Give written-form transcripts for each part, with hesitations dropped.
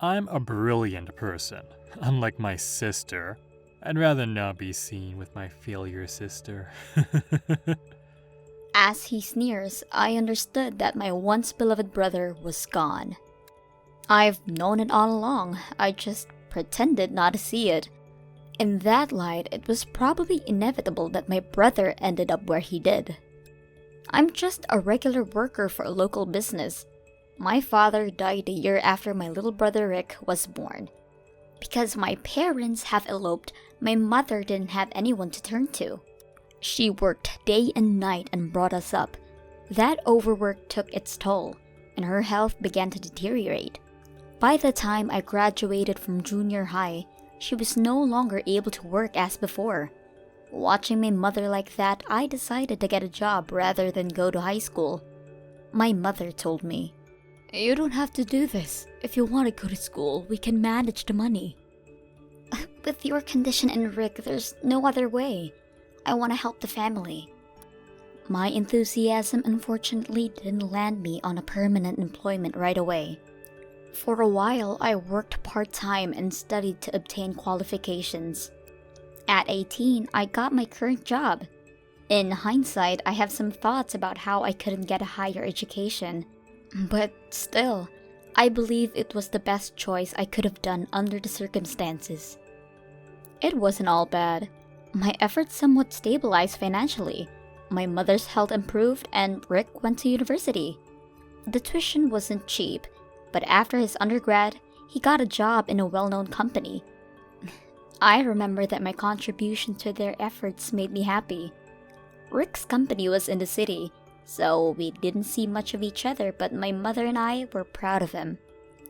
I'm a brilliant person. Unlike my sister, I'd rather not be seen with my failure sister. As he sneers, I understood that my once beloved brother was gone. I've known it all along, I just pretended not to see it. In that light, it was probably inevitable that my brother ended up where he did. I'm just a regular worker for a local business. My father died a year after my little brother Rick was born. Because my parents have eloped, my mother didn't have anyone to turn to. She worked day and night and brought us up. That overwork took its toll, and her health began to deteriorate. By the time I graduated from junior high, she was no longer able to work as before. Watching my mother like that, I decided to get a job rather than go to high school. My mother told me, "You don't have to do this. If you want to go to school, we can manage the money." With your condition and Rick, there's no other way. I want to help the family. My enthusiasm unfortunately didn't land me on a permanent employment right away. For a while, I worked part-time and studied to obtain qualifications. At 18, I got my current job. In hindsight, I have some thoughts about how I couldn't get a higher education. But still, I believe it was the best choice I could have done under the circumstances. It wasn't all bad. My efforts somewhat stabilized financially. My mother's health improved and Rick went to university. The tuition wasn't cheap, but after his undergrad, he got a job in a well-known company. I remember that my contribution to their efforts made me happy. Rick's company was in the city, so we didn't see much of each other, but my mother and I were proud of him.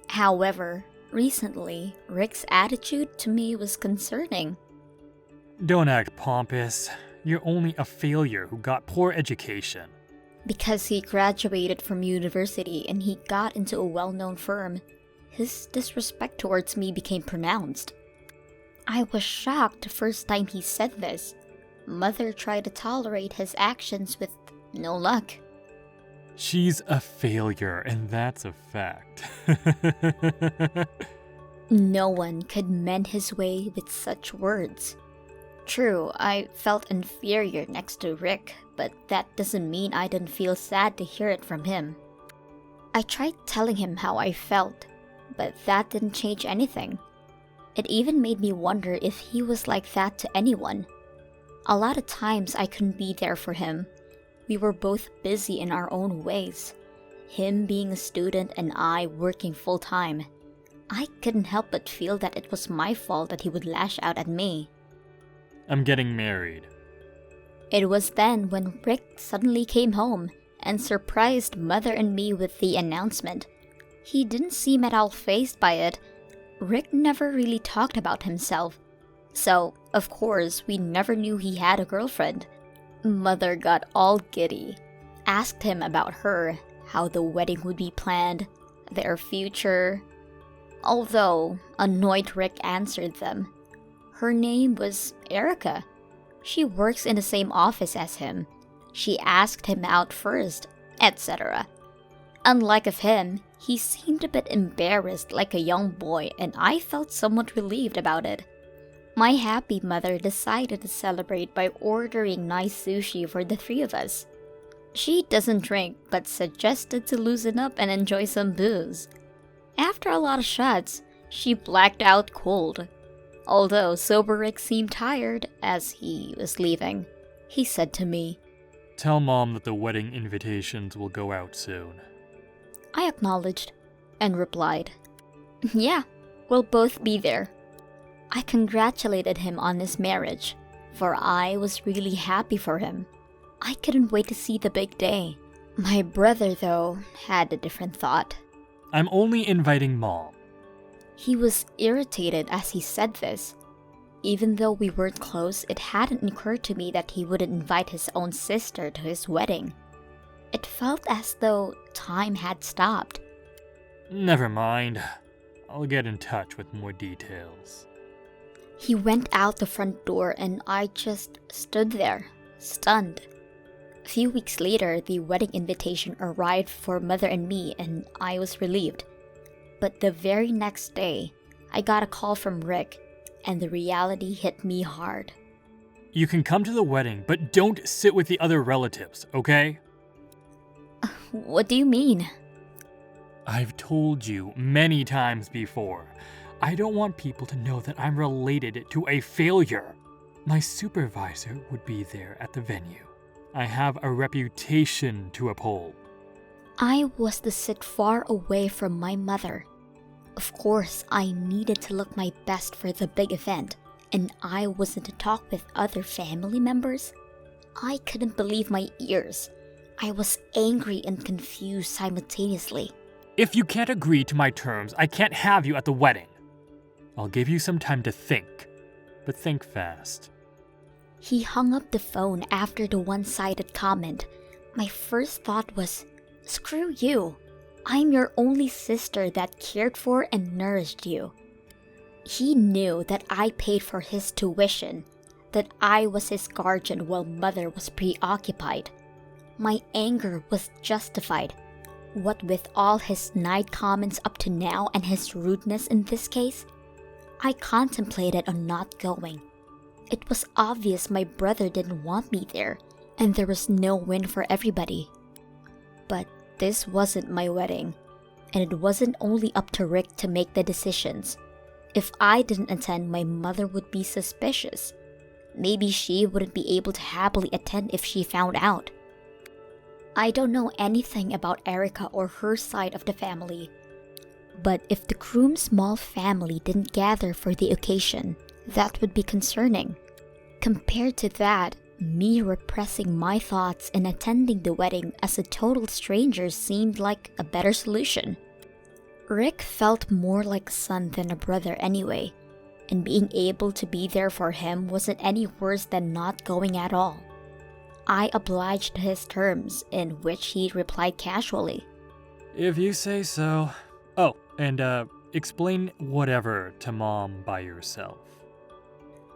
However, recently, Rick's attitude to me was concerning. Don't act pompous. You're only a failure who got poor education. Because he graduated from university and he got into a well-known firm, his disrespect towards me became pronounced. I was shocked the first time he said this. Mother tried to tolerate his actions with no luck. She's a failure, and that's a fact. No one could mend his way with such words. True, I felt inferior next to Rick, but that doesn't mean I didn't feel sad to hear it from him. I tried telling him how I felt, but that didn't change anything. It even made me wonder if he was like that to anyone. A lot of times I couldn't be there for him. We were both busy in our own ways. Him being a student and I working full-time. I couldn't help but feel that it was my fault that he would lash out at me. I'm getting married. It was then when Rick suddenly came home and surprised Mother and me with the announcement. He didn't seem at all fazed by it. Rick never really talked about himself. So, of course, we never knew he had a girlfriend. Mother got all giddy, asked him about her, how the wedding would be planned, their future. Although, annoyed Rick answered them. Her name was Erica. She works in the same office as him. She asked him out first, etc. Unlike of him, he seemed a bit embarrassed like a young boy, and I felt somewhat relieved about it. My happy mother decided to celebrate by ordering nice sushi for the three of us. She doesn't drink, but suggested to loosen up and enjoy some booze. After a lot of shots, she blacked out cold. Although sober Rick seemed tired as he was leaving, he said to me, Tell Mom that the wedding invitations will go out soon. I acknowledged and replied, Yeah, we'll both be there. I congratulated him on his marriage, for I was really happy for him. I couldn't wait to see the big day. My brother, though, had a different thought. I'm only inviting Mom. He was irritated as he said this. Even though we weren't close, it hadn't occurred to me that he wouldn't invite his own sister to his wedding. It felt as though time had stopped. Never mind. I'll get in touch with more details. He went out the front door and I just stood there, stunned. A few weeks later, the wedding invitation arrived for Mother and me and I was relieved. But the very next day, I got a call from Rick, and the reality hit me hard. You can come to the wedding, but don't sit with the other relatives, okay? What do you mean? I've told you many times before. I don't want people to know that I'm related to a failure. My supervisor would be there at the venue. I have a reputation to uphold. I was to sit far away from my mother. Of course, I needed to look my best for the big event, and I wasn't to talk with other family members. I couldn't believe my ears. I was angry and confused simultaneously. If you can't agree to my terms, I can't have you at the wedding. I'll give you some time to think, but think fast. He hung up the phone after the one-sided comment. My first thought was, screw you. I'm your only sister that cared for and nourished you. He knew that I paid for his tuition, that I was his guardian while mother was preoccupied. My anger was justified. What with all his snide comments up to now and his rudeness in this case, I contemplated on not going. It was obvious my brother didn't want me there, and there was no win for everybody. But this wasn't my wedding, and it wasn't only up to Rick to make the decisions. If I didn't attend, my mother would be suspicious. Maybe she wouldn't be able to happily attend if she found out. I don't know anything about Erica or her side of the family. But if the groom's small family didn't gather for the occasion, that would be concerning. Compared to that, me repressing my thoughts and attending the wedding as a total stranger seemed like a better solution. Rick felt more like a son than a brother anyway, and being able to be there for him wasn't any worse than not going at all. I obliged to his terms, in which he replied casually, If you say so. Oh, and explain whatever to Mom by yourself.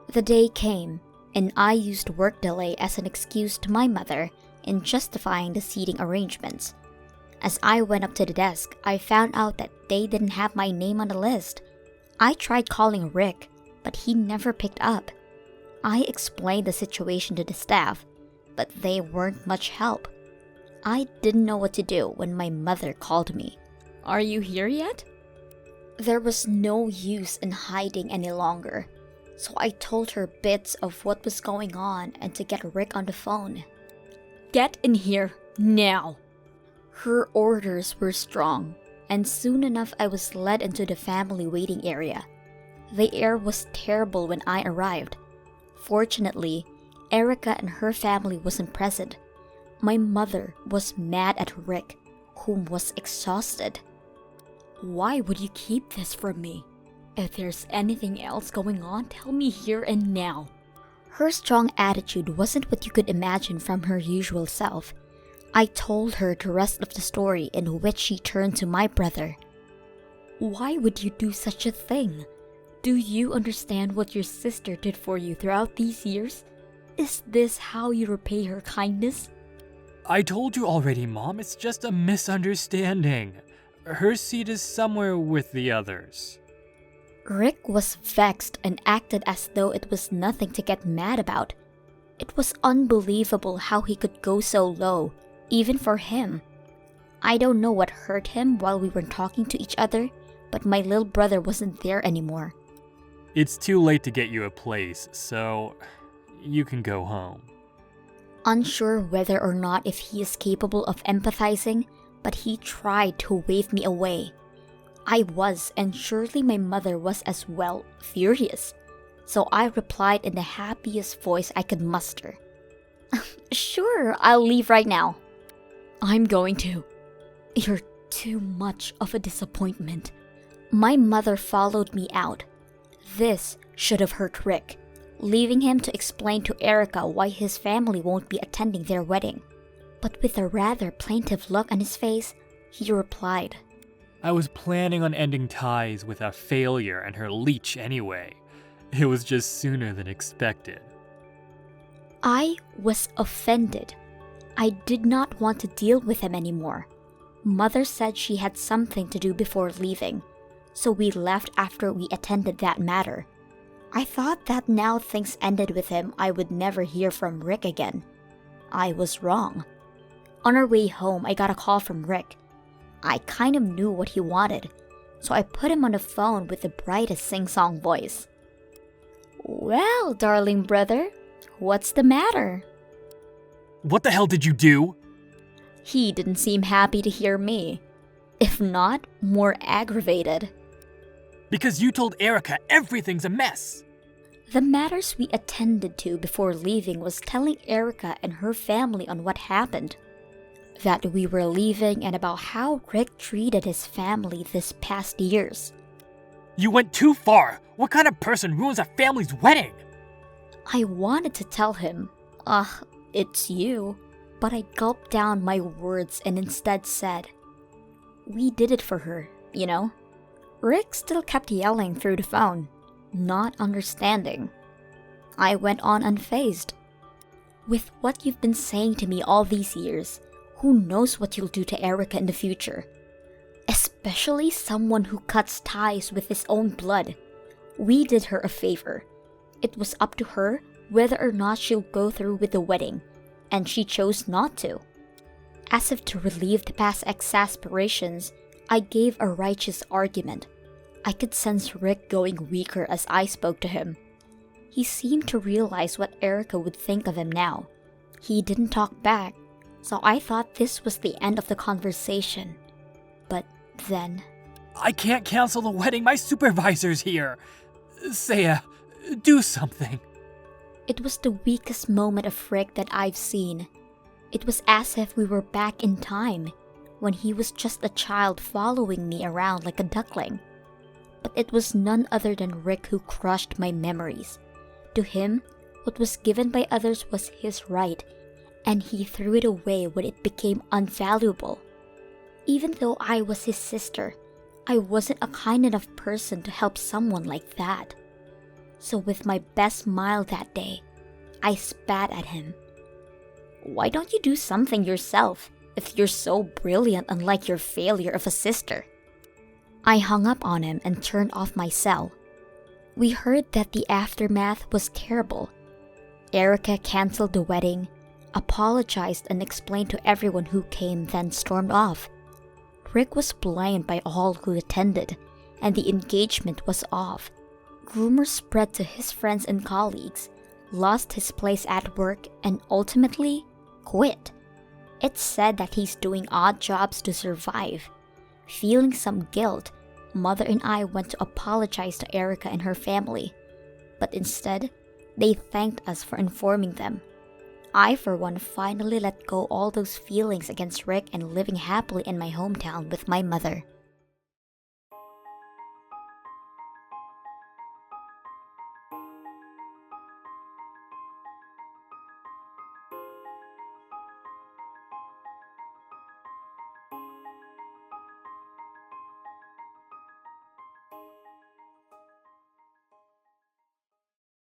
The day came, and I used work delay as an excuse to my mother in justifying the seating arrangements. As I went up to the desk, I found out that they didn't have my name on the list. I tried calling Rick, but he never picked up. I explained the situation to the staff, but they weren't much help. I didn't know what to do when my mother called me. Are you here yet? There was no use in hiding any longer, so I told her bits of what was going on and to get Rick on the phone. Get in here, now! Her orders were strong, and soon enough I was led into the family waiting area. The air was terrible when I arrived. Fortunately, Erica and her family wasn't present. My mother was mad at Rick, whom was exhausted. Why would you keep this from me? If there's anything else going on, tell me here and now. Her strong attitude wasn't what you could imagine from her usual self. I told her the rest of the story, in which she turned to my brother. Why would you do such a thing? Do you understand what your sister did for you throughout these years? Is this how you repay her kindness? I told you already, Mom, it's just a misunderstanding. Her seat is somewhere with the others. Rick was vexed and acted as though it was nothing to get mad about. It was unbelievable how he could go so low, even for him. I don't know what hurt him while we were talking to each other, but my little brother wasn't there anymore. It's too late to get you a place, so you can go home. Unsure whether or not if he is capable of empathizing, but he tried to wave me away. I was, and surely my mother was as well, furious. So I replied in the happiest voice I could muster. Sure, I'll leave right now. I'm going to. You're too much of a disappointment. My mother followed me out. This should have hurt Rick, leaving him to explain to Erica why his family won't be attending their wedding. But with a rather plaintive look on his face, he replied, I was planning on ending ties with a failure and her leech anyway. It was just sooner than expected. I was offended. I did not want to deal with him anymore. Mother said she had something to do before leaving, so we left after we attended that matter. I thought that now things ended with him, I would never hear from Rick again. I was wrong. On our way home, I got a call from Rick. I kind of knew what he wanted, so I put him on the phone with the brightest sing-song voice. "Well, darling brother, what's the matter?" What the hell did you do? He didn't seem happy to hear me. If not, more aggravated. Because you told Erica everything's a mess. The matters we attended to before leaving was telling Erica and her family on what happened. That we were leaving and about how Rick treated his family this past years. You went too far. What kind of person ruins a family's wedding? I wanted to tell him, it's you, but I gulped down my words and instead said, "We did it for her, you know?" Rick still kept yelling through the phone, not understanding. I went on unfazed. "With what you've been saying to me all these years, who knows what you'll do to Erica in the future? Especially someone who cuts ties with his own blood. We did her a favor. It was up to her whether or not she'll go through with the wedding, and she chose not to." As if to relieve the past exasperations, I gave a righteous argument. I could sense Rick going weaker as I spoke to him. He seemed to realize what Erica would think of him now. He didn't talk back, so I thought this was the end of the conversation. But then... I can't cancel the wedding. My supervisor's here. Saya, do something. It was the weakest moment of Rick that I've seen. It was as if we were back in time, when he was just a child following me around like a duckling. But it was none other than Rick who crushed my memories. To him, what was given by others was his right, and he threw it away when it became unvaluable. Even though I was his sister, I wasn't a kind enough person to help someone like that. So with my best smile that day, I spat at him. "Why don't you do something yourself if you're so brilliant, unlike your failure of a sister?" I hung up on him and turned off my cell. We heard that the aftermath was terrible. Erica canceled the wedding, apologized and explained to everyone who came, then stormed off. Rick was blamed by all who attended, and the engagement was off. Rumors spread to his friends and colleagues, lost his place at work, and ultimately quit. It's said that he's doing odd jobs to survive. Feeling some guilt, Mother and I went to apologize to Erica and her family, but instead, they thanked us for informing them. I, for one, finally let go all those feelings against Rick and living happily in my hometown with my mother.